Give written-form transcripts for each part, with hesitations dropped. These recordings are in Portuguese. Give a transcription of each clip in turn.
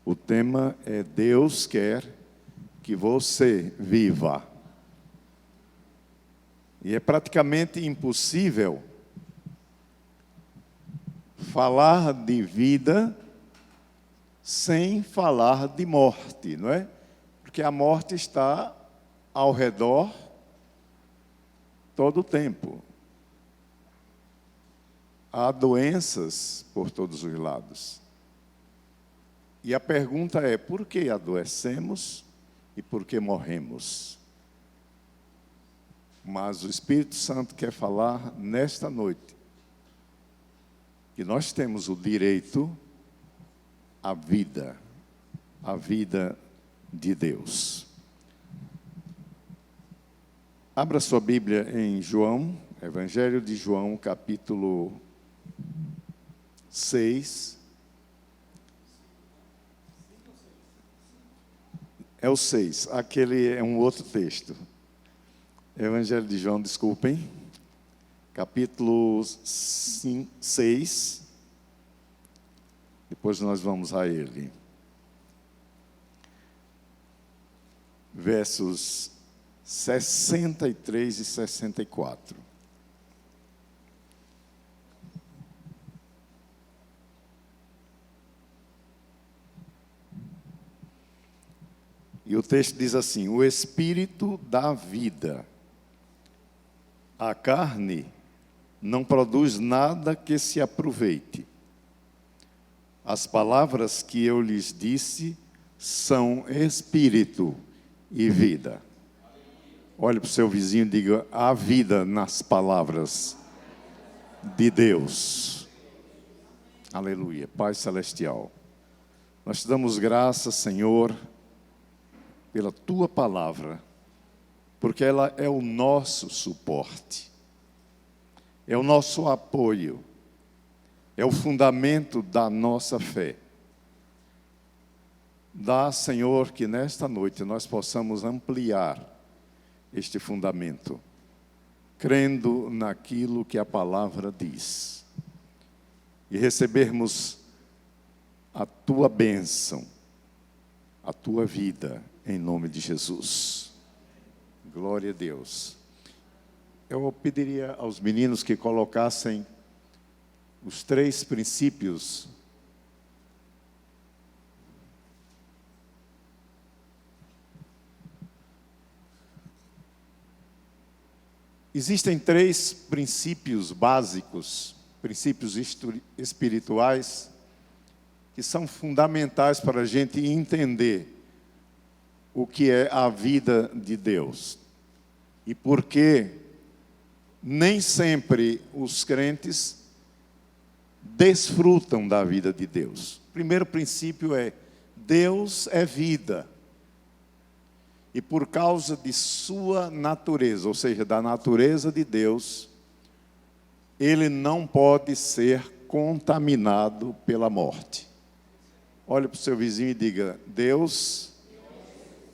O tema é Deus quer que você viva. E é praticamente impossível falar de vida sem falar de morte, não é? Porque a morte está ao redor todo o tempo. Há doenças por todos os lados. E a pergunta é, por que adoecemos e por que morremos? Mas o Espírito Santo quer falar nesta noite que nós temos o direito à vida de Deus. Abra sua Bíblia em João, Evangelho de João, capítulo 6. É o 6, aquele é um outro texto. Evangelho de João, desculpem. Capítulo 6. Depois nós vamos a ele. Versos 63 e 64. E o texto diz assim: o Espírito dá vida. A carne não produz nada que se aproveite. As palavras que eu lhes disse são espírito e vida. Olhe para o seu vizinho e diga: há vida nas palavras de Deus. Aleluia. Pai Celestial, nós te damos graças, Senhor, pela Tua palavra, porque ela é o nosso suporte, é o nosso apoio, é o fundamento da nossa fé. Dá, Senhor, que nesta noite nós possamos ampliar este fundamento, crendo naquilo que a palavra diz, e recebermos a Tua bênção, a Tua vida, em nome de Jesus. Glória a Deus. Eu pediria aos meninos que colocassem os 3 princípios Existem 3 princípios básicos, princípios espirituais, que são fundamentais para a gente entender o que é a vida de Deus. E por que nem sempre os crentes desfrutam da vida de Deus. O primeiro princípio é: Deus é vida. E por causa de sua natureza, ou seja, da natureza de Deus, ele não pode ser contaminado pela morte. Olhe para o seu vizinho e diga: Deus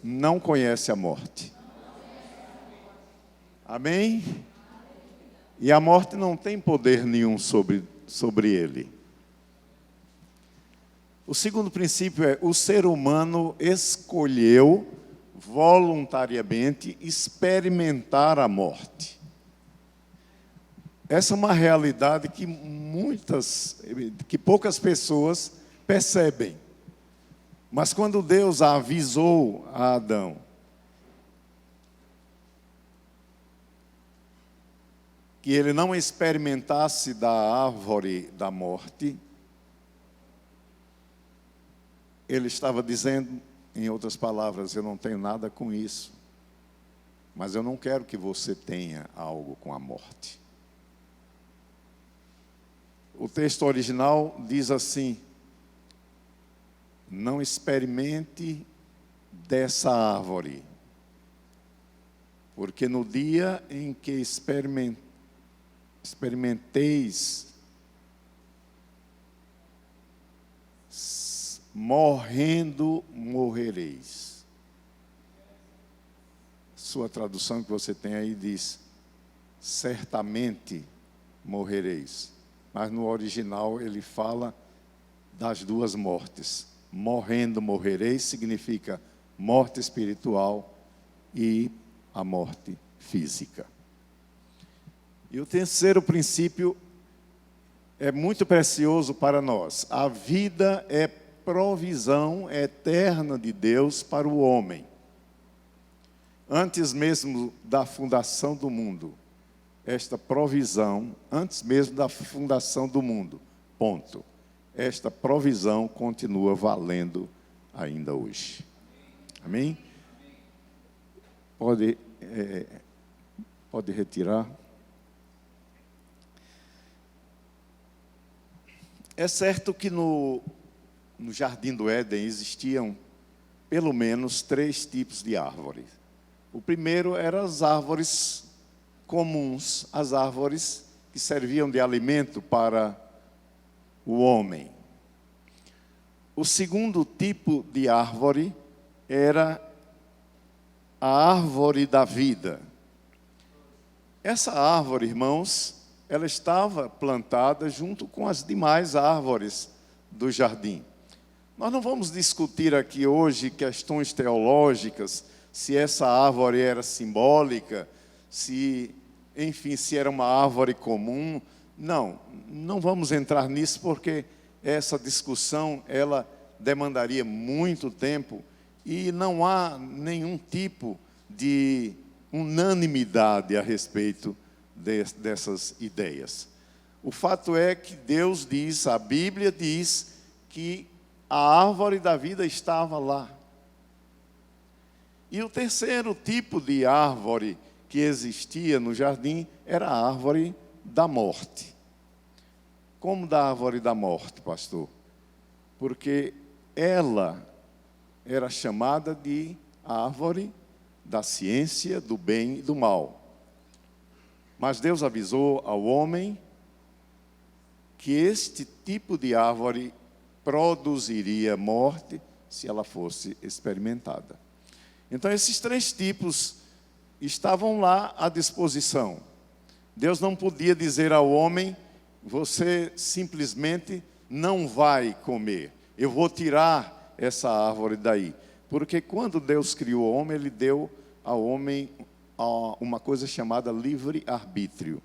não conhece a morte. Amém? E a morte não tem poder nenhum sobre ele. O segundo princípio é: o ser humano escolheu voluntariamente experimentar a morte. Essa é uma realidade que poucas pessoas percebem. Mas quando Deus avisou a Adão que ele não experimentasse da árvore da morte, ele estava dizendo, em outras palavras: eu não tenho nada com isso, mas eu não quero que você tenha algo com a morte. O texto original diz assim: não experimente dessa árvore, porque no dia em que experimenteis, morrendo morrereis. Sua tradução que você tem aí diz: certamente morrereis. Mas no original ele fala das 2 mortes, morrendo morrereis significa morte espiritual e a morte física. E o terceiro princípio é muito precioso para nós. A vida é provisão eterna de Deus para o homem. Antes mesmo da fundação do mundo, esta provisão, antes mesmo da fundação do mundo, ponto. Esta provisão continua valendo ainda hoje. Amém? Pode retirar. É certo que no Jardim do Éden existiam pelo menos 3 tipos de árvores. O primeiro eram as árvores comuns, as árvores que serviam de alimento para o homem. O segundo tipo de árvore era a árvore da vida. Essa árvore, irmãos, ela estava plantada junto com as demais árvores do jardim. Nós não vamos discutir aqui hoje questões teológicas, se essa árvore era simbólica, se era uma árvore comum. Não vamos entrar nisso, porque essa discussão, ela demandaria muito tempo, e não há nenhum tipo de unanimidade a respeito dessas ideias. O fato é que Deus diz, a Bíblia diz, que a árvore da vida estava lá. E o terceiro tipo de árvore que existia no jardim era a árvore da morte. Como da árvore da morte, pastor? Porque ela era chamada de árvore da ciência do bem e do mal. Mas Deus avisou ao homem que este tipo de árvore produziria morte se ela fosse experimentada. Então, esses 3 tipos estavam lá à disposição. Deus não podia dizer ao homem: você simplesmente não vai comer, eu vou tirar essa árvore daí. Porque quando Deus criou o homem, Ele deu ao homem uma coisa chamada livre-arbítrio.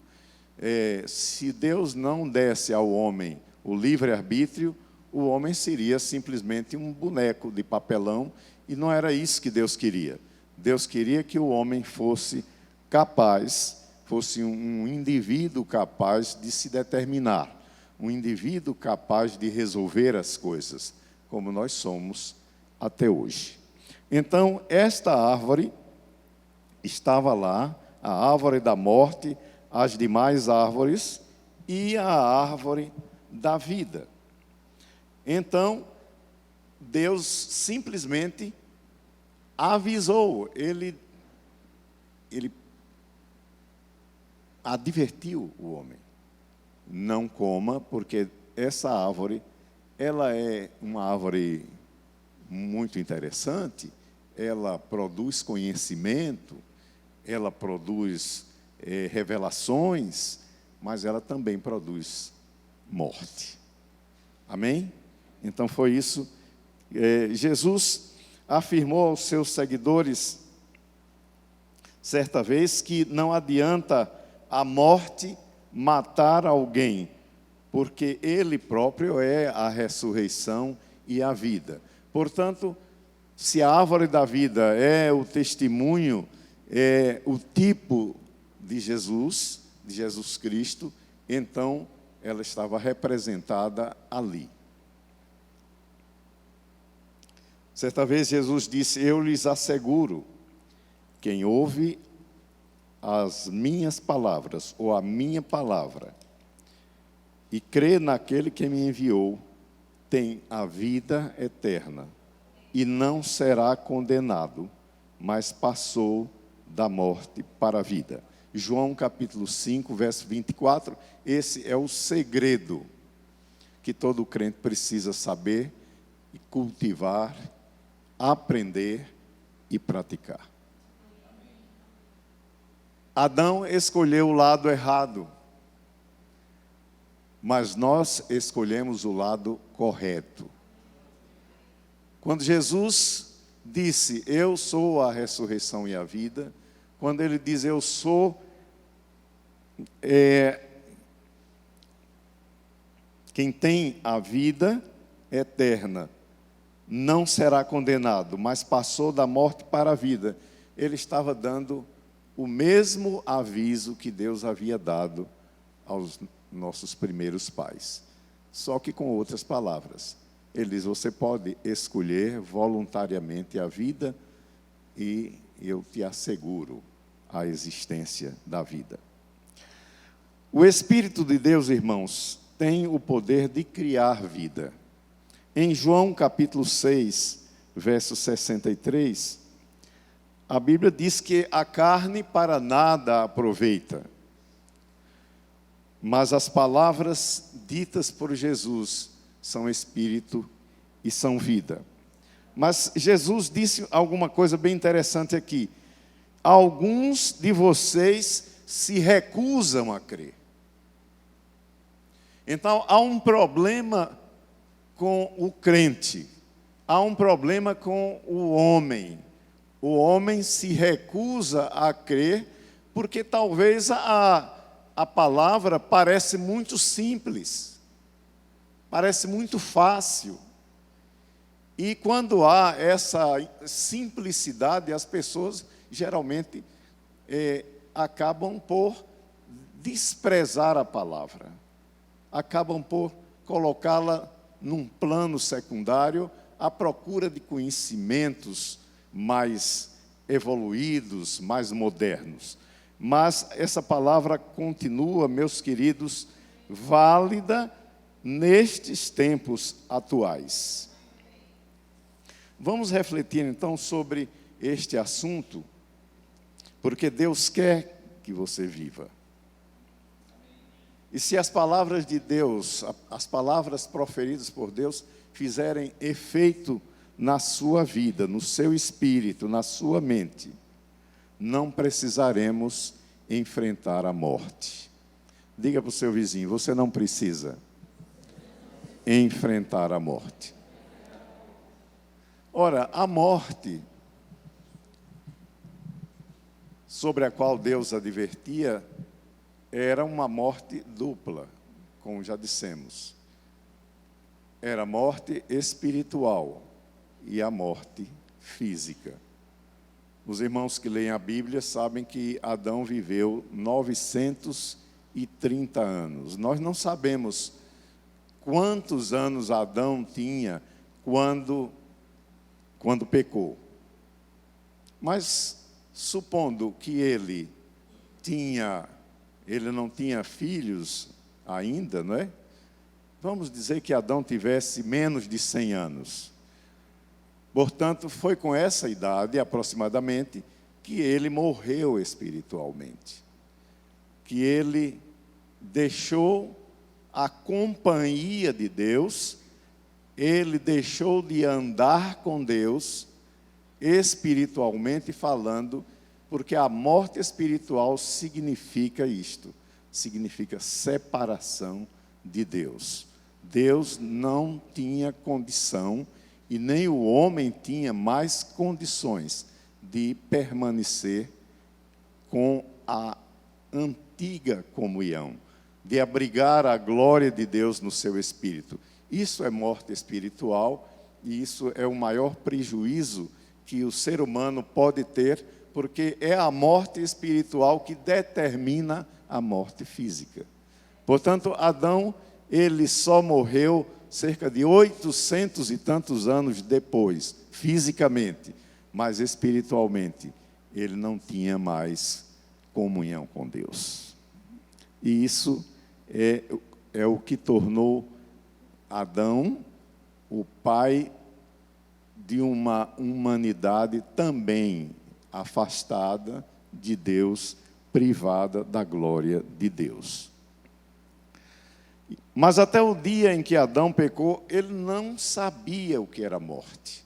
Se Deus não desse ao homem o livre-arbítrio, o homem seria simplesmente um boneco de papelão, e não era isso que Deus queria. Deus queria que o homem fosse capaz, fosse um indivíduo capaz de se determinar, um indivíduo capaz de resolver as coisas, como nós somos até hoje. Então, esta árvore estava lá, a árvore da morte, as demais árvores e a árvore da vida. Então, Deus simplesmente avisou, ele advertiu o homem: não coma, porque essa árvore, ela é uma árvore muito interessante, ela produz conhecimento, ela produz revelações, mas ela também produz morte. Amém? Então foi isso. Jesus afirmou aos seus seguidores, certa vez, que não adianta a morte matar alguém, porque Ele próprio é a ressurreição e a vida. Portanto, se a árvore da vida é o testemunho, é o tipo de Jesus Cristo, então ela estava representada ali. Certa vez Jesus disse: eu lhes asseguro, quem ouve as minhas palavras, ou a minha palavra, e crê naquele que me enviou, tem a vida eterna, e não será condenado, mas passou da morte para a vida. João capítulo 5, verso 24, esse é o segredo que todo crente precisa saber e cultivar, aprender e praticar. Adão escolheu o lado errado, mas nós escolhemos o lado correto. Quando Jesus disse, eu sou a ressurreição e a vida, quando ele diz, eu sou quem tem a vida eterna, não será condenado, mas passou da morte para a vida. Ele estava dando o mesmo aviso que Deus havia dado aos nossos primeiros pais, só que com outras palavras. Ele diz, você pode escolher voluntariamente a vida e eu te asseguro a existência da vida. O Espírito de Deus, irmãos, tem o poder de criar vida. Em João capítulo 6, verso 63, a Bíblia diz que a carne para nada aproveita, mas as palavras ditas por Jesus são espírito e são vida. Mas Jesus disse alguma coisa bem interessante aqui. Alguns de vocês se recusam a crer. Então, há um problema com o crente, há um problema com o homem. O homem se recusa a crer, porque talvez a palavra parece muito simples, parece muito fácil. E quando há essa simplicidade, as pessoas geralmente acabam por desprezar a palavra, acabam por colocá-la num plano secundário, à procura de conhecimentos mais evoluídos, mais modernos. Mas essa palavra continua, meus queridos, válida nestes tempos atuais. Vamos refletir então sobre este assunto, porque Deus quer que você viva. E se as palavras de Deus, as palavras proferidas por Deus, fizerem efeito na sua vida, no seu espírito, na sua mente, não precisaremos enfrentar a morte. Diga para o seu vizinho, você não precisa enfrentar a morte. Ora, a morte, sobre a qual Deus advertia, era uma morte dupla, como já dissemos. Era a morte espiritual e a morte física. Os irmãos que leem a Bíblia sabem que Adão viveu 930 anos. Nós não sabemos quantos anos Adão tinha quando pecou. Mas, supondo que ele não tinha filhos ainda, não é? Vamos dizer que Adão tivesse menos de 100 anos. Portanto, foi com essa idade, aproximadamente, que ele morreu espiritualmente. Que ele deixou a companhia de Deus, ele deixou de andar com Deus, espiritualmente falando, porque a morte espiritual significa isto, significa separação de Deus. Deus não tinha condição, e nem o homem tinha mais condições de permanecer com a antiga comunhão, de abrigar a glória de Deus no seu espírito. Isso é morte espiritual, e isso é o maior prejuízo que o ser humano pode ter, porque é a morte espiritual que determina a morte física. Portanto, Adão, ele só morreu cerca de 800 e tantos anos depois, fisicamente, mas espiritualmente, ele não tinha mais comunhão com Deus. E isso é o que tornou Adão o pai de uma humanidade também afastada de Deus, privada da glória de Deus. Mas até o dia em que Adão pecou, ele não sabia o que era morte.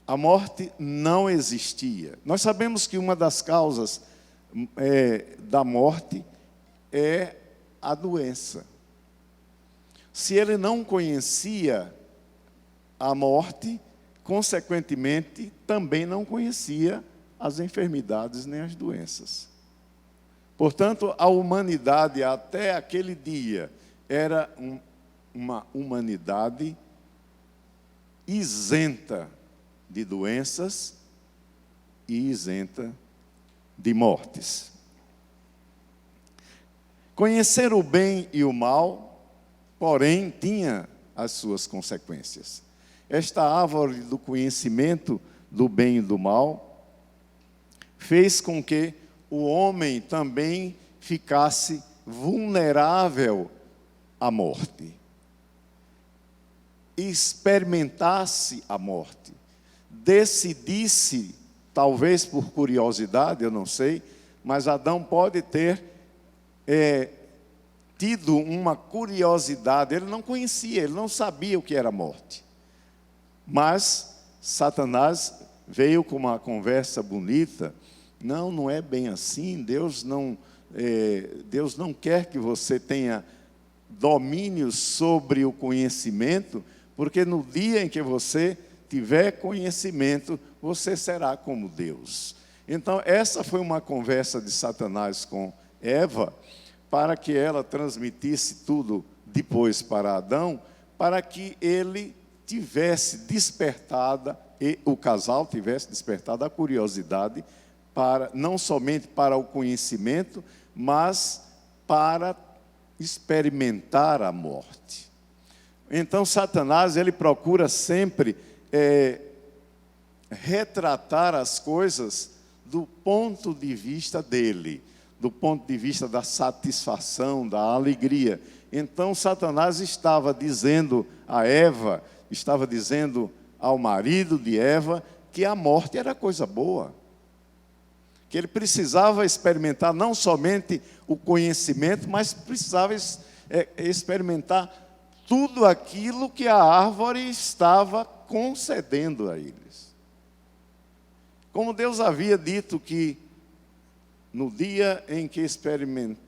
A morte não existia. Nós sabemos que uma das causas da morte é a doença. Se ele não conhecia a morte, consequentemente, também não conhecia as enfermidades nem as doenças. Portanto, a humanidade até aquele dia era uma humanidade isenta de doenças e isenta de mortes. Conhecer o bem e o mal, porém, tinha as suas consequências. Esta árvore do conhecimento do bem e do mal fez com que o homem também ficasse vulnerável à morte, experimentasse a morte, decidisse, talvez por curiosidade, eu não sei, mas Adão pode ter tido uma curiosidade. Ele não conhecia, ele não sabia o que era morte. Mas Satanás veio com uma conversa bonita. Não é bem assim. Deus não quer que você tenha domínio sobre o conhecimento, porque no dia em que você tiver conhecimento, você será como Deus. Então, essa foi uma conversa de Satanás com Eva, para que ela transmitisse tudo depois para Adão, para que ele tivesse despertada, e o casal tivesse despertado a curiosidade, não somente para o conhecimento, mas para experimentar a morte. Então, Satanás, ele procura sempre retratar as coisas do ponto de vista dele, do ponto de vista da satisfação, da alegria. Então, Satanás estava dizendo a Eva, estava dizendo ao marido de Eva, que a morte era coisa boa, que ele precisava experimentar não somente o conhecimento, mas precisava experimentar tudo aquilo que a árvore estava concedendo a eles. Como Deus havia dito que no dia em que experimenteis,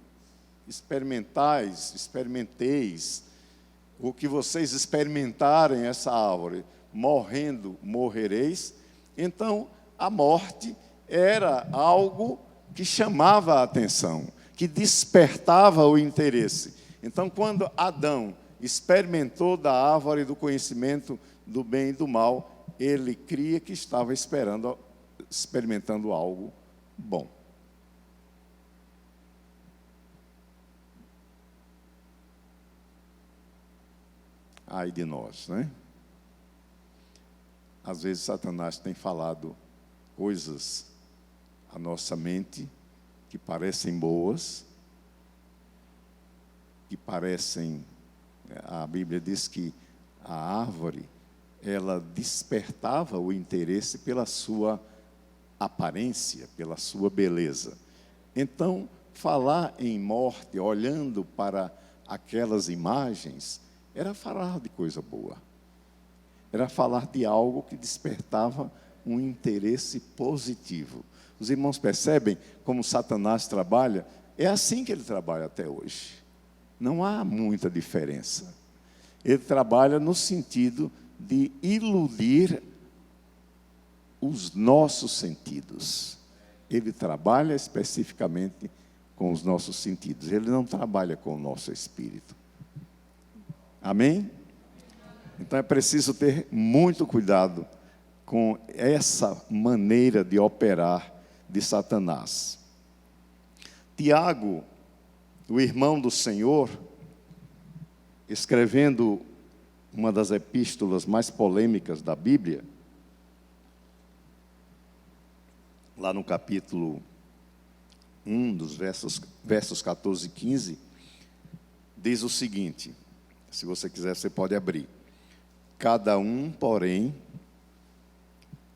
o que vocês experimentarem essa árvore, morrendo, morrereis. Então, a morte era algo que chamava a atenção, que despertava o interesse. Então, quando Adão experimentou da árvore do conhecimento do bem e do mal, ele cria que estava experimentando algo bom. Ai de nós, né? Às vezes Satanás tem falado coisas à nossa mente que parecem boas, que parecem, a Bíblia diz que a árvore, ela despertava o interesse pela sua aparência, pela sua beleza. Então, falar em morte, olhando para aquelas imagens, era falar de coisa boa. Era falar de algo que despertava um interesse positivo. Os irmãos percebem como Satanás trabalha? É assim que ele trabalha até hoje. Não há muita diferença. Ele trabalha no sentido de iludir os nossos sentidos. Ele trabalha especificamente com os nossos sentidos. Ele não trabalha com o nosso espírito. Amém? Então é preciso ter muito cuidado com essa maneira de operar de Satanás. Tiago, o irmão do Senhor, escrevendo uma das epístolas mais polêmicas da Bíblia, lá no capítulo 1, dos versos 14 e 15, diz o seguinte, se você quiser, você pode abrir. Cada um, porém,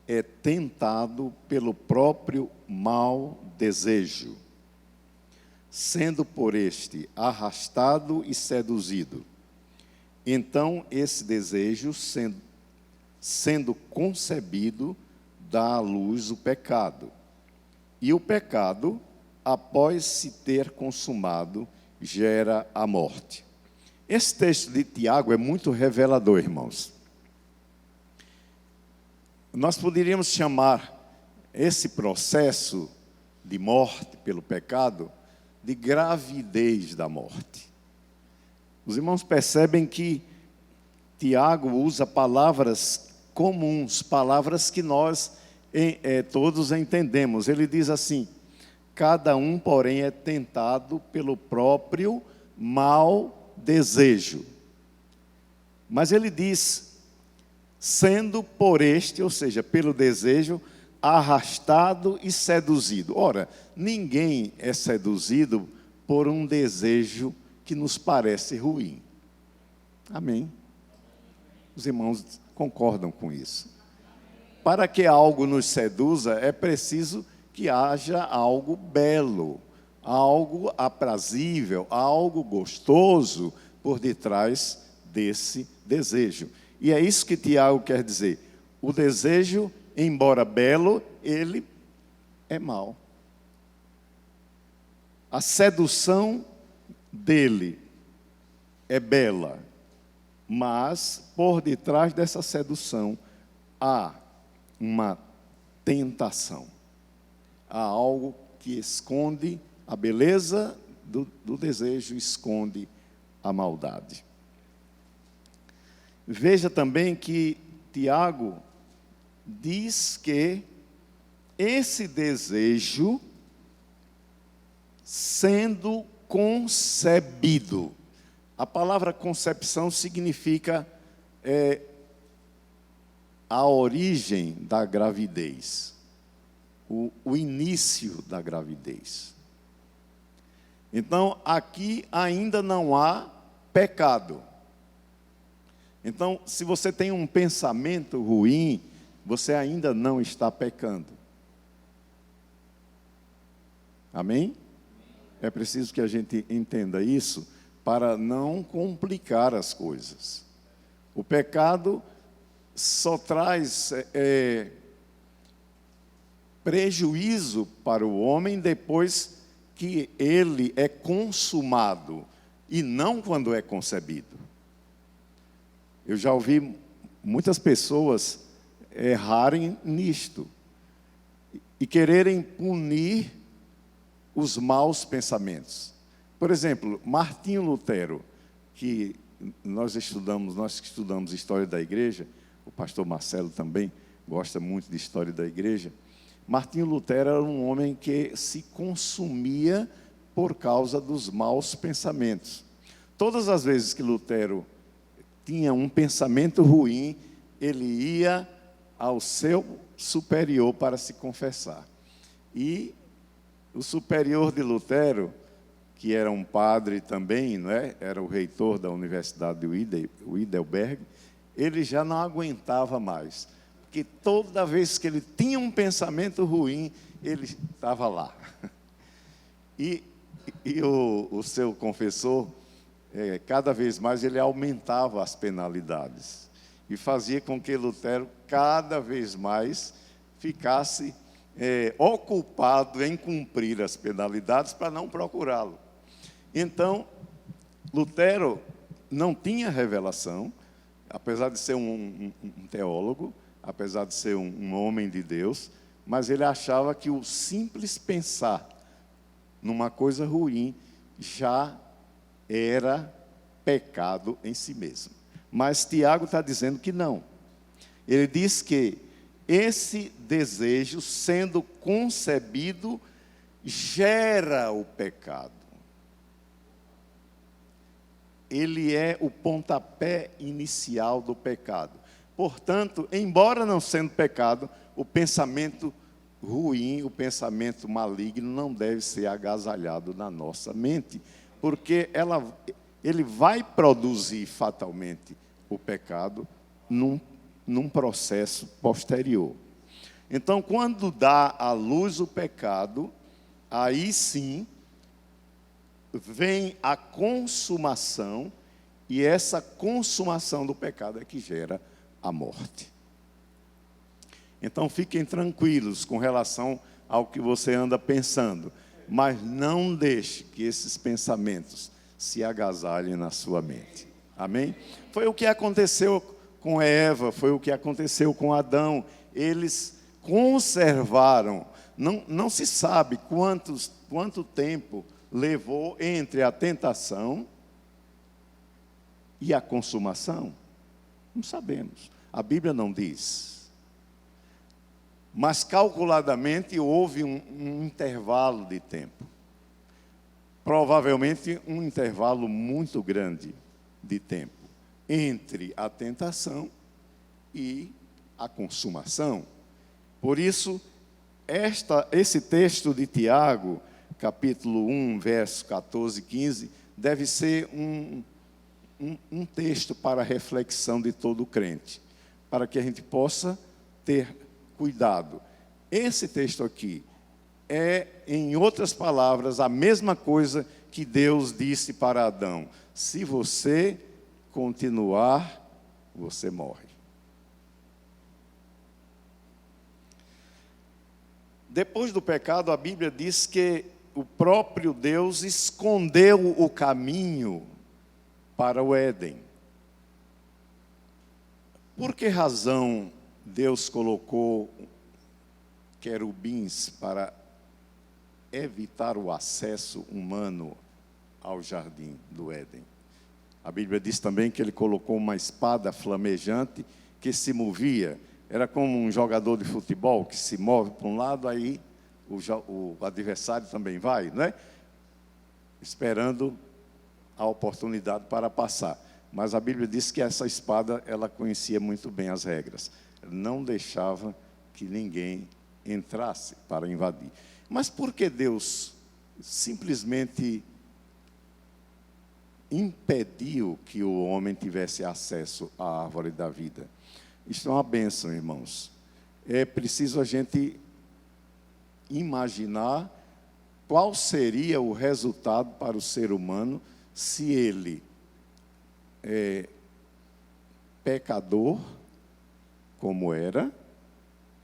é tentado pelo próprio mau desejo, sendo por este arrastado e seduzido. Então, esse desejo, sendo concebido, dá à luz o pecado. E o pecado, após se ter consumado, gera a morte. Esse texto de Tiago é muito revelador, irmãos. Nós poderíamos chamar esse processo de morte pelo pecado de gravidez da morte. Os irmãos percebem que Tiago usa palavras comuns, palavras que nós todos entendemos. Ele diz assim: cada um, porém, é tentado pelo próprio mau desejo. Mas ele diz, sendo por este, ou seja, pelo desejo, arrastado e seduzido. Ora, ninguém é seduzido por um desejo que nos parece ruim. Amém? Os irmãos concordam com isso. Para que algo nos seduza, é preciso que haja algo belo, algo aprazível, algo gostoso por detrás desse desejo. E é isso que Tiago quer dizer. O desejo, embora belo, ele é mau. A sedução dele é bela, mas por detrás dessa sedução há uma tentação. Há algo que esconde a beleza do desejo, esconde a maldade. Veja também que Tiago diz que esse desejo, sendo concebido, a palavra concepção significa a origem da gravidez, o início da gravidez. Então, aqui ainda não há pecado. Então, se você tem um pensamento ruim, você ainda não está pecando. Amém? É preciso que a gente entenda isso para não complicar as coisas. O pecado só traz prejuízo para o homem depois que ele é consumado, e não quando é concebido. Eu já ouvi muitas pessoas errarem nisto e quererem punir os maus pensamentos. Por exemplo, Martinho Lutero, que nós que estudamos história da igreja, o pastor Marcelo também gosta muito de história da igreja. Martinho Lutero era um homem que se consumia por causa dos maus pensamentos. Todas as vezes que Lutero tinha um pensamento ruim, ele ia ao seu superior para se confessar. E o superior de Lutero, que era um padre também, não é? Era o reitor da Universidade de Heidelberg, ele já não aguentava mais, porque toda vez que ele tinha um pensamento ruim, ele estava lá. E o seu confessor, cada vez mais ele aumentava as penalidades e fazia com que Lutero cada vez mais ficasse ocupado em cumprir as penalidades para não procurá-lo. Então, Lutero não tinha revelação, apesar de ser um teólogo, apesar de ser um homem de Deus, mas ele achava que o simples pensar numa coisa ruim já era pecado em si mesmo. Mas Tiago está dizendo que não. Ele diz que esse desejo, sendo concebido, gera o pecado. Ele é o pontapé inicial do pecado. Portanto, embora não sendo pecado, o pensamento ruim, o pensamento maligno não deve ser agasalhado na nossa mente, porque ele vai produzir fatalmente o pecado num processo posterior. Então, quando dá à luz o pecado, aí sim vem a consumação, e essa consumação do pecado é que gera a morte. Então, fiquem tranquilos com relação ao que você anda pensando, mas não deixe que esses pensamentos se agasalhem na sua mente. Amém? Foi o que aconteceu com Eva, foi o que aconteceu com Adão. eles conservaram. Não se sabe quanto tempo levou entre a tentação e a consumação. Não sabemos. A Bíblia não diz. Mas calculadamente houve um intervalo de tempo. Provavelmente um intervalo muito grande de tempo entre a tentação e a consumação. Por isso, esse texto de Tiago, capítulo 1, verso 14 e 15, deve ser um texto para a reflexão de todo crente, para que a gente possa ter cuidado. Esse texto aqui é, em outras palavras, a mesma coisa que Deus disse para Adão: se você continuar, você morre. Depois do pecado, a Bíblia diz que o próprio Deus escondeu o caminho para o Éden. Por que razão Deus colocou querubins para evitar o acesso humano ao jardim do Éden? A Bíblia diz também que ele colocou uma espada flamejante que se movia. Era como um jogador de futebol que se move para um lado, aí o adversário também vai, não é? Esperando a oportunidade para passar. Mas a Bíblia diz que essa espada, ela conhecia muito bem as regras. Não deixava que ninguém entrasse para invadir. Mas por que Deus simplesmente impediu que o homem tivesse acesso à árvore da vida? Isto é uma bênção, irmãos. É preciso a gente imaginar qual seria o resultado para o ser humano se ele, pecador, como era,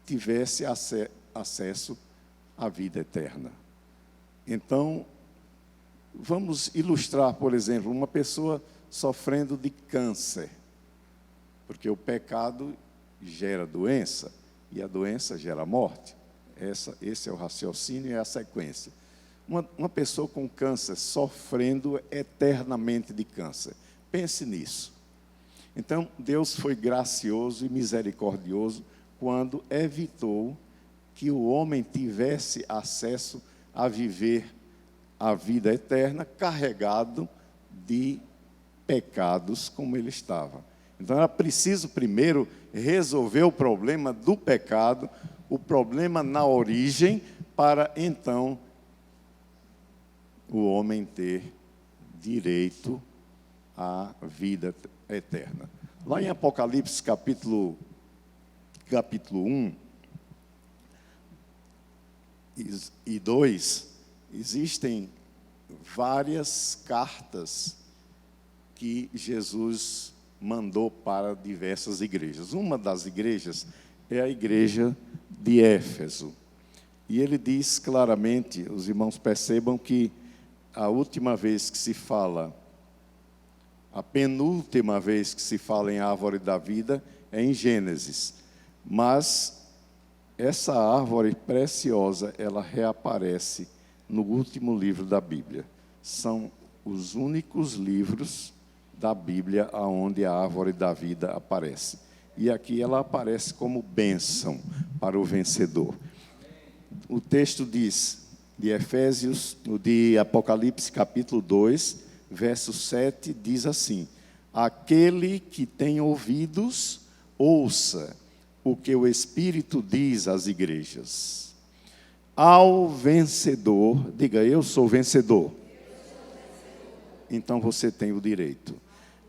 tivesse acesso à vida eterna. Então, vamos ilustrar, por exemplo, uma pessoa sofrendo de câncer. Porque o pecado gera doença, e a doença gera morte. Esse é o raciocínio e a sequência. Uma pessoa com câncer sofrendo eternamente de câncer. Pense nisso. Então, Deus foi gracioso e misericordioso quando evitou que o homem tivesse acesso a viver a vida eterna carregado de pecados como ele estava. Então, era preciso primeiro resolver o problema do pecado, o problema na origem, para então o homem ter direito à vida eterna. Lá em Apocalipse, capítulo 1 e 2, existem várias cartas que Jesus mandou para diversas igrejas. Uma das igrejas é a igreja de Éfeso. E ele diz claramente, os irmãos percebam que a última vez que se fala, a penúltima vez que se fala em árvore da vida é em Gênesis. Mas essa árvore preciosa, ela reaparece no último livro da Bíblia. São os únicos livros da Bíblia onde a árvore da vida aparece. E aqui ela aparece como bênção para o vencedor. O texto diz, de Apocalipse capítulo 2, verso 7, diz assim: aquele que tem ouvidos, ouça o que o Espírito diz às igrejas. Ao vencedor, diga: eu sou vencedor. Então você tem o direito.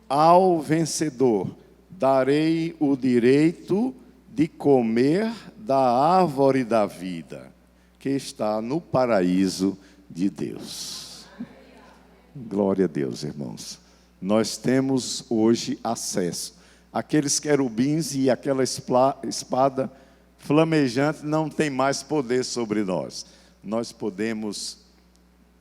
Ao vencedor, darei o direito de comer da árvore da vida, que está no paraíso de Deus. Glória a Deus, irmãos. Nós temos hoje acesso. Aqueles querubins e aquela espada flamejante não tem mais poder sobre nós. Nós podemos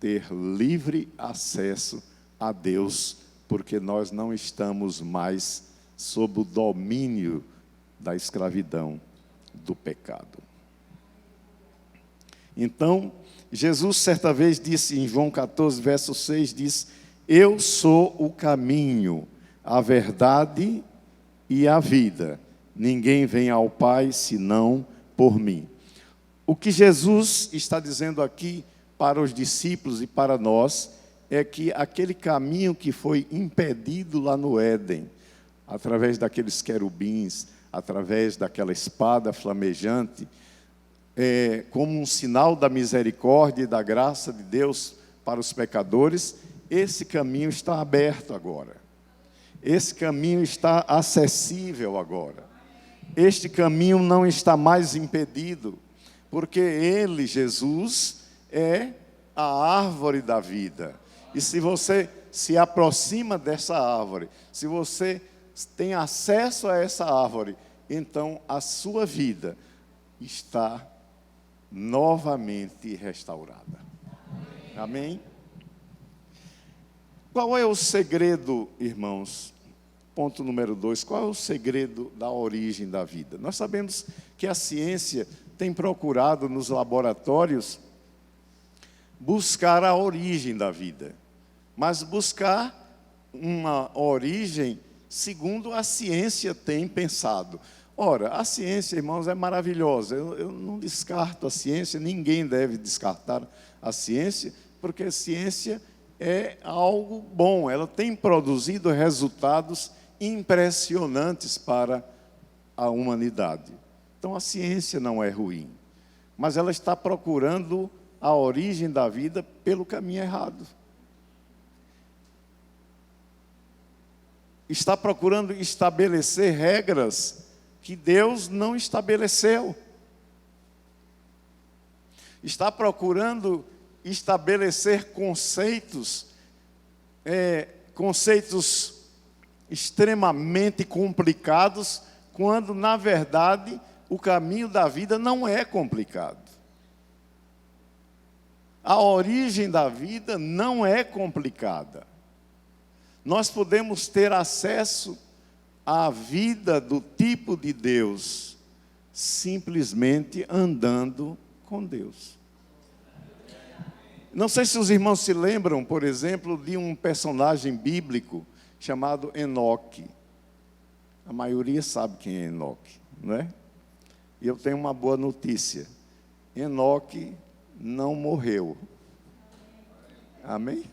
ter livre acesso a Deus, porque nós não estamos mais sob o domínio da escravidão do pecado. Então, Jesus certa vez disse em João 14, verso 6, diz: eu sou o caminho, a verdade e a vida. Ninguém vem ao Pai senão por mim. O que Jesus está dizendo aqui para os discípulos e para nós é que aquele caminho que foi impedido lá no Éden, através daqueles querubins, através daquela espada flamejante, como um sinal da misericórdia e da graça de Deus para os pecadores, esse caminho está aberto agora. Esse caminho está acessível agora. Este caminho não está mais impedido, porque Ele, Jesus, é a árvore da vida. E se você se aproxima dessa árvore, se você tem acesso a essa árvore, então a sua vida está novamente restaurada. Amém? Qual é o segredo, irmãos? Ponto número 2, qual é o segredo da origem da vida? Nós sabemos que a ciência tem procurado nos laboratórios buscar a origem da vida, mas buscar uma origem segundo a ciência tem pensado. Ora, a ciência, irmãos, é maravilhosa. Eu não descarto a ciência, ninguém deve descartar a ciência, porque a ciência é algo bom, ela tem produzido resultados impressionantes para a humanidade. Então, a ciência não é ruim, mas ela está procurando a origem da vida pelo caminho errado. Está procurando estabelecer regras que Deus não estabeleceu. Está procurando estabelecer conceitos extremamente complicados, quando, na verdade, o caminho da vida não é complicado. A origem da vida não é complicada. Nós podemos ter acesso à vida do tipo de Deus simplesmente andando com Deus. Não sei se os irmãos se lembram, por exemplo, de um personagem bíblico chamado Enoque. A maioria sabe quem é Enoque, não é? E eu tenho uma boa notícia. Enoque não morreu. Amém?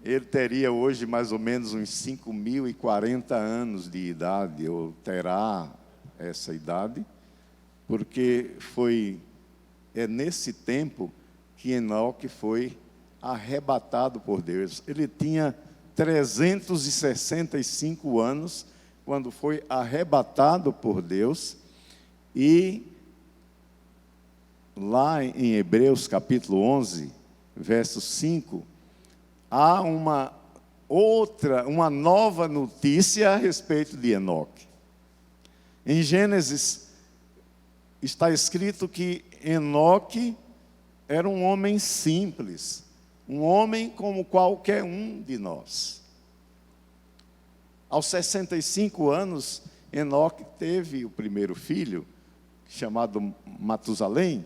Ele teria hoje mais ou menos uns 5.040 anos de idade, ou terá essa idade, porque é nesse tempo que Enoque foi arrebatado por Deus. Ele tinha 365 anos quando foi arrebatado por Deus, e lá em Hebreus capítulo 11, verso 5, há uma nova notícia a respeito de Enoque. Em Gênesis está escrito que Enoque era um homem simples, um homem como qualquer um de nós. Aos 65 anos, Enoque teve o primeiro filho, chamado Matusalém.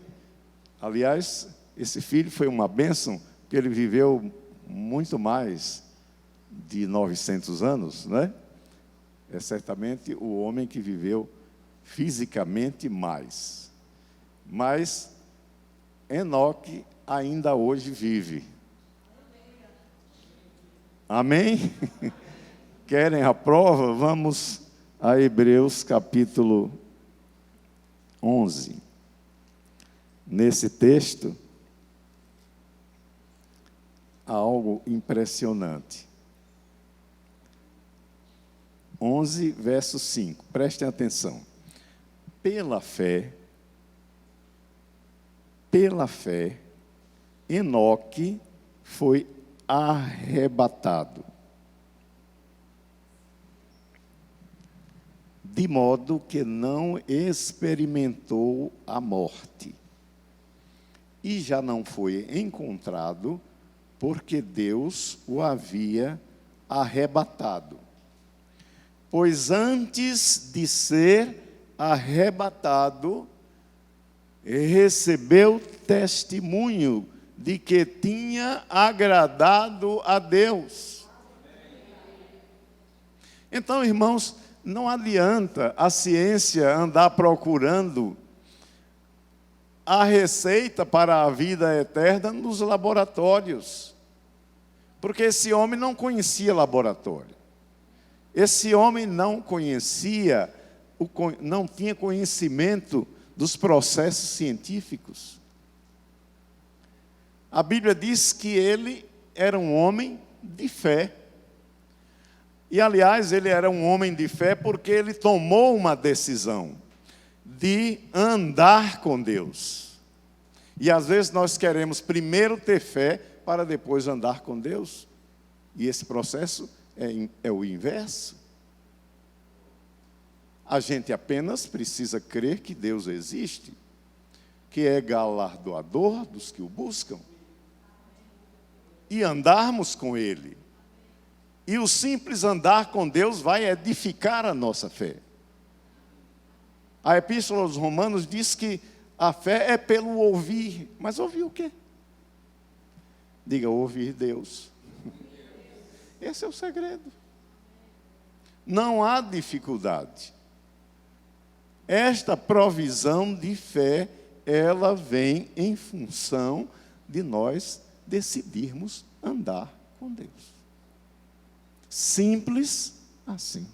Aliás, esse filho foi uma bênção, porque ele viveu muito mais de 900 anos, né? É certamente o homem que viveu fisicamente mais. Mas Enoque ainda hoje vive. Amém? Querem a prova? Vamos a Hebreus capítulo 11. Nesse texto, há algo impressionante. 11, verso 5. Prestem atenção. Pela fé, Enoque foi arrebatado, de modo que não experimentou a morte, e já não foi encontrado, porque Deus o havia arrebatado. Pois antes de ser arrebatado, recebeu testemunho de que tinha agradado a Deus. Então, irmãos, não adianta a ciência andar procurando a receita para a vida eterna nos laboratórios, porque esse homem não conhecia laboratório. Esse homem não conhecia, não tinha conhecimento dos processos científicos. A Bíblia diz que ele era um homem de fé. E, aliás, ele era um homem de fé porque ele tomou uma decisão de andar com Deus. E, às vezes, nós queremos primeiro ter fé para depois andar com Deus. E esse processo é o inverso. A gente apenas precisa crer que Deus existe, que é galardoador dos que o buscam, e andarmos com Ele. E o simples andar com Deus vai edificar a nossa fé. A Epístola aos Romanos diz que a fé é pelo ouvir. Mas ouvir o quê? Diga, ouvir Deus. Esse é o segredo. Não há dificuldade. Esta provisão de fé, ela vem em função de nós decidirmos andar com Deus. Simples assim.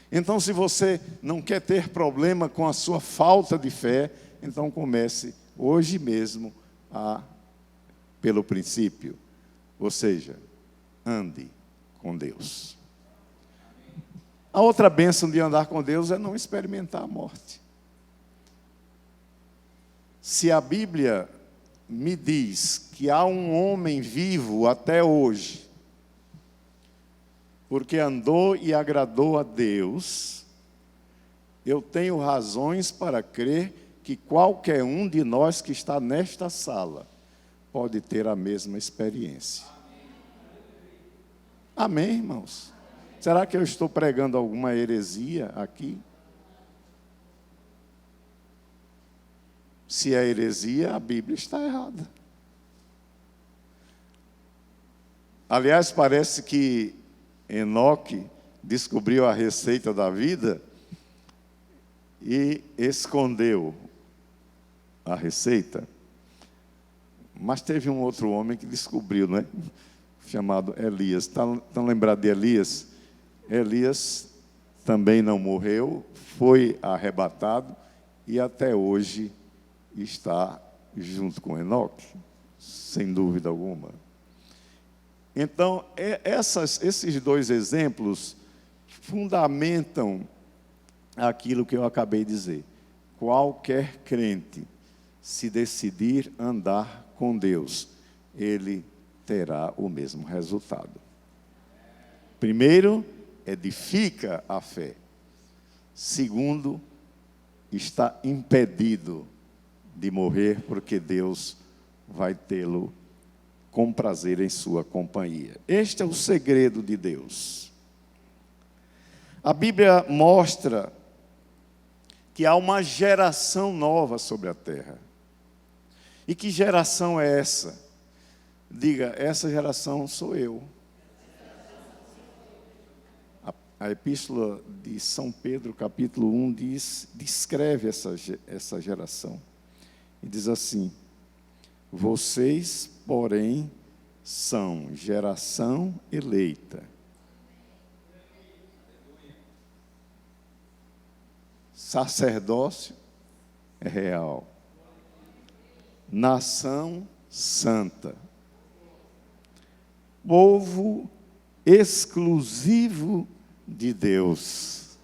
Então, se você não quer ter problema com a sua falta de fé, então comece hoje mesmo pelo princípio. Ou seja, ande com Deus. A outra bênção de andar com Deus é não experimentar a morte. Se a Bíblia me diz que há um homem vivo até hoje, porque andou e agradou a Deus, eu tenho razões para crer que qualquer um de nós que está nesta sala pode ter a mesma experiência. Amém, irmãos? Será que eu estou pregando alguma heresia aqui? Se é heresia, a Bíblia está errada. Aliás, parece que Enoque descobriu a receita da vida e escondeu a receita. Mas teve um outro homem que descobriu, né? Chamado Elias. Estão lembrados de Elias? Elias também não morreu, foi arrebatado e até hoje está junto com Enoque, sem dúvida alguma. Então, esses dois exemplos fundamentam aquilo que eu acabei de dizer. Qualquer crente, se decidir andar com Deus, ele terá o mesmo resultado. Primeiro, edifica a fé. Segundo, está impedido de morrer, porque Deus vai tê-lo com prazer em sua companhia. Este é o segredo de Deus. A Bíblia mostra que há uma geração nova sobre a terra. E que geração é essa? Diga, essa geração sou eu. A Epístola de São Pedro, capítulo 1, descreve essa geração. E diz assim: vocês, porém, são geração eleita, sacerdócio real, nação santa, povo exclusivo de Deus.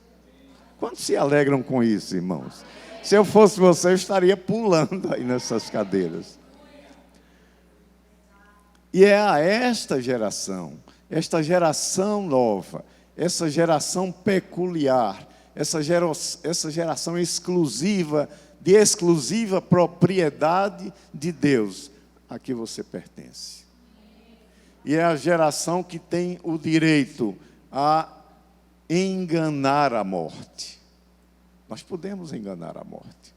Quantos se alegram com isso, irmãos? Se eu fosse você, eu estaria pulando aí nessas cadeiras. E é a esta geração nova, essa geração peculiar, essa geração exclusiva, de exclusiva propriedade de Deus, a que você pertence. E é a geração que tem o direito a enganar a morte. Nós podemos enganar a morte.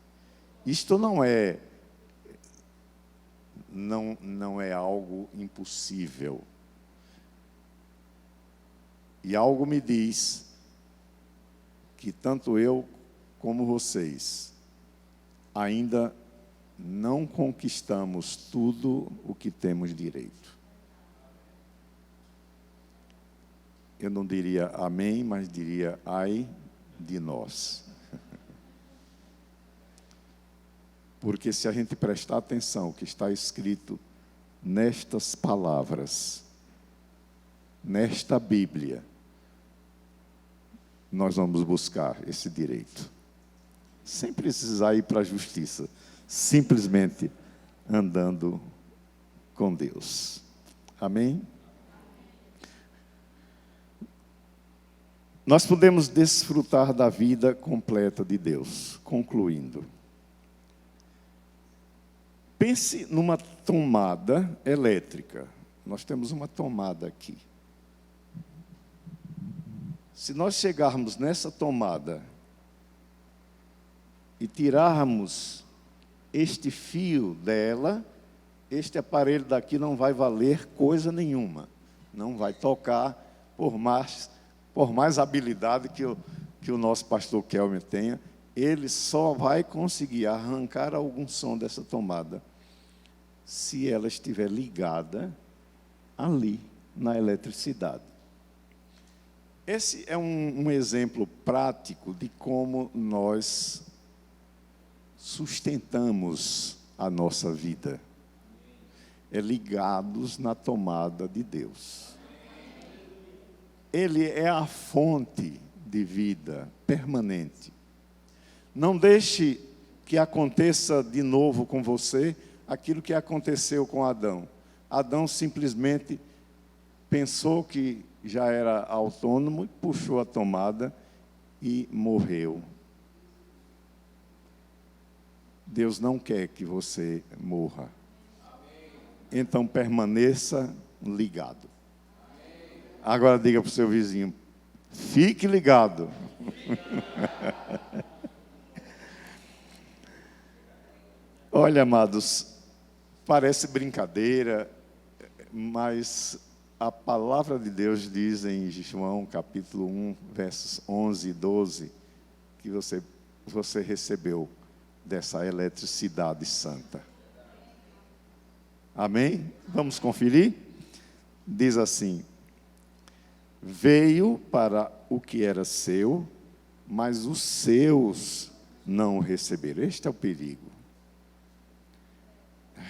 Isto não é algo impossível. E algo me diz que tanto eu como vocês ainda não conquistamos tudo o que temos direito. Eu não diria amém, mas diria ai de nós. Porque se a gente prestar atenção ao que está escrito nestas palavras, nesta Bíblia, nós vamos buscar esse direito. Sem precisar ir para a justiça, simplesmente andando com Deus. Amém? Nós podemos desfrutar da vida completa de Deus. Concluindo. Pense numa tomada elétrica. Nós temos uma tomada aqui. Se nós chegarmos nessa tomada e tirarmos este fio dela, este aparelho daqui não vai valer coisa nenhuma. Não vai tocar, por mais habilidade que o nosso pastor Kelmer tenha, ele só vai conseguir arrancar algum som dessa tomada se ela estiver ligada ali, na eletricidade. Esse é um exemplo prático de como nós sustentamos a nossa vida. É ligados na tomada de Deus. Ele é a fonte de vida permanente. Não deixe que aconteça de novo com você aquilo que aconteceu com Adão. Adão simplesmente pensou que já era autônomo, puxou a tomada e morreu. Deus não quer que você morra. Então permaneça ligado. Agora diga para o seu vizinho, fique ligado. Olha, amados, parece brincadeira, mas a palavra de Deus diz em João capítulo 1, versos 11 e 12, que você recebeu dessa eletricidade santa. Amém? Vamos conferir? Diz assim: veio para o que era seu, mas os seus não o receberam. Este é o perigo.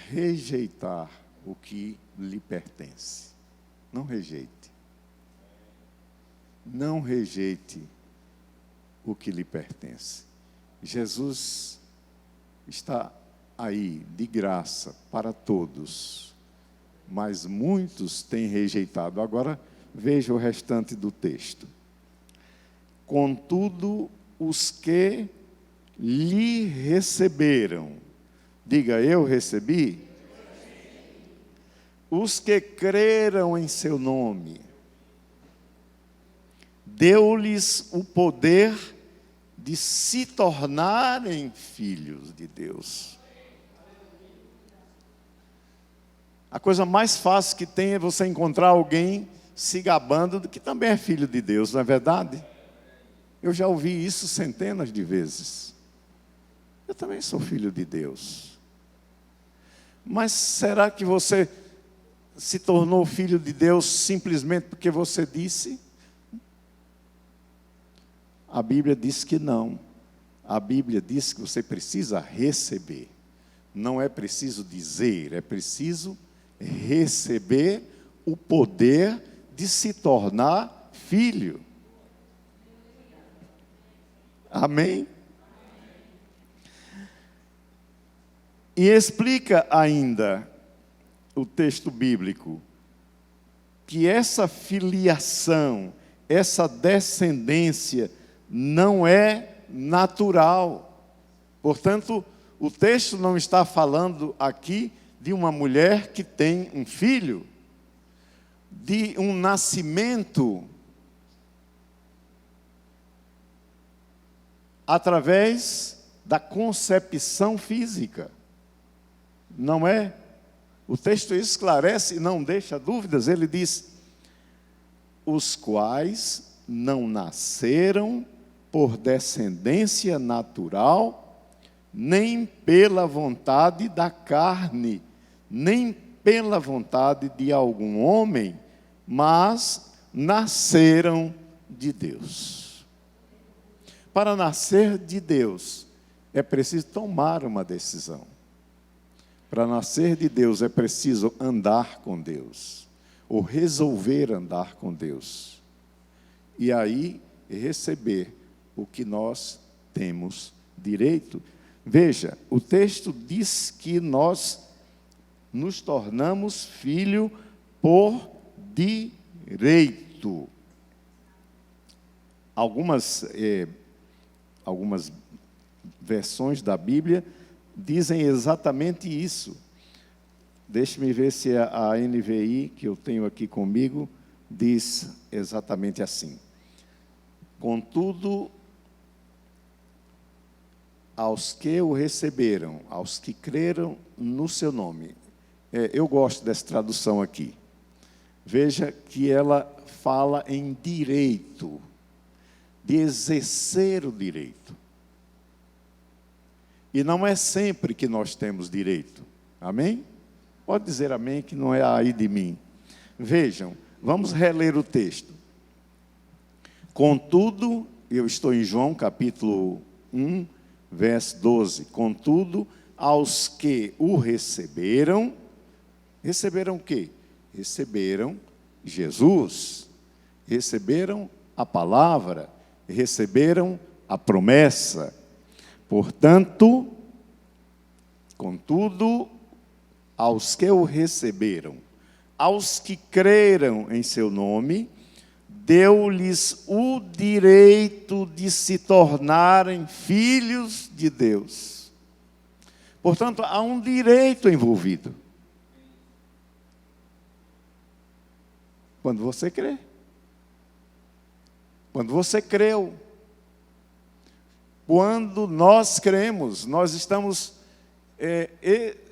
Rejeitar o que lhe pertence. Não rejeite. Não rejeite o que lhe pertence. Jesus está aí, de graça, para todos. Mas muitos têm rejeitado. Agora, veja o restante do texto. Contudo, os que lhe receberam, diga, eu recebi. Os que creram em seu nome, deu-lhes o poder de se tornarem filhos de Deus. A coisa mais fácil que tem é você encontrar alguém se gabando de que também é filho de Deus, não é verdade? Eu já ouvi isso centenas de vezes. Eu também sou filho de Deus. Mas será que você se tornou filho de Deus simplesmente porque você disse? A Bíblia diz que não. A Bíblia diz que você precisa receber. Não é preciso dizer, é preciso receber o poder de se tornar filho. Amém? E explica ainda o texto bíblico que essa filiação, essa descendência não é natural. Portanto, o texto não está falando aqui de uma mulher que tem um filho, de um nascimento através da concepção física. Não é? O texto esclarece e não deixa dúvidas. Ele diz: os quais não nasceram por descendência natural, nem pela vontade da carne, nem pela vontade de algum homem, mas nasceram de Deus. Para nascer de Deus, é preciso tomar uma decisão. Para nascer de Deus, é preciso andar com Deus, ou resolver andar com Deus. E aí, receber o que nós temos direito. Veja, o texto diz que nós nos tornamos filho por direito. Algumas versões da Bíblia dizem exatamente isso. Deixe-me ver se a NVI, que eu tenho aqui comigo, diz exatamente assim: contudo, aos que o receberam, aos que creram no seu nome. Eu gosto dessa tradução aqui. Veja que ela fala em direito, de exercer o direito. E não é sempre que nós temos direito. Amém? Pode dizer amém, que não é aí de mim. Vejam, vamos reler o texto. Contudo, eu estou em João capítulo 1, verso 12. Contudo, aos que o receberam o quê? Receberam Jesus. Receberam a palavra. Receberam a promessa. Portanto, contudo, aos que o receberam, aos que creram em seu nome, deu-lhes o direito de se tornarem filhos de Deus. Portanto, há um direito envolvido. Quando você crê. Quando você creu. Quando nós cremos, nós estamos...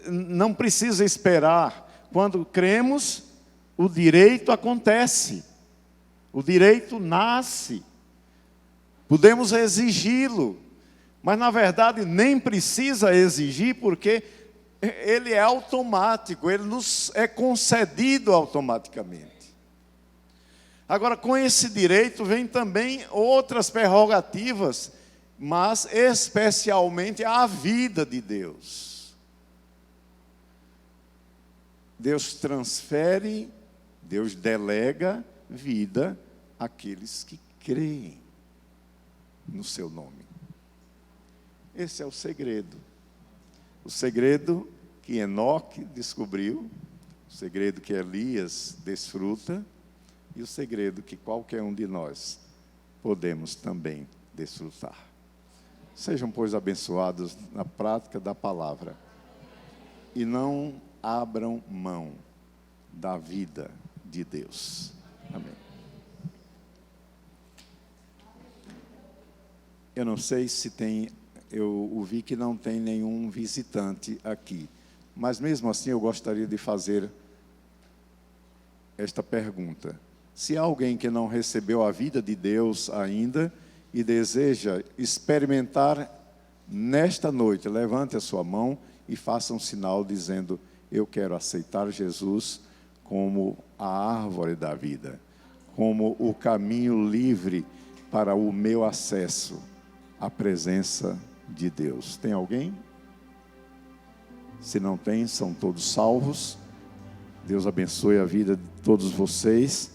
não precisa esperar. Quando cremos, o direito acontece. O direito nasce. Podemos exigi-lo. Mas, na verdade, nem precisa exigir, porque ele é automático. Ele nos é concedido automaticamente. Agora, com esse direito, vem também outras prerrogativas, mas especialmente a vida de Deus. Deus transfere, Deus delega vida àqueles que creem no seu nome. Esse é o segredo. O segredo que Enoque descobriu, o segredo que Elias desfruta, e o segredo que qualquer um de nós podemos também desfrutar. Sejam, pois, abençoados na prática da palavra. E não abram mão da vida de Deus. Amém. Eu não sei se tem, eu ouvi que não tem nenhum visitante aqui. Mas mesmo assim eu gostaria de fazer esta pergunta. Se há alguém que não recebeu a vida de Deus ainda e deseja experimentar nesta noite, levante a sua mão e faça um sinal dizendo: eu quero aceitar Jesus como a árvore da vida, como o caminho livre para o meu acesso à presença de Deus. Tem alguém? Se não tem, são todos salvos. Deus abençoe a vida de todos vocês,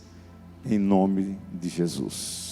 em nome de Jesus.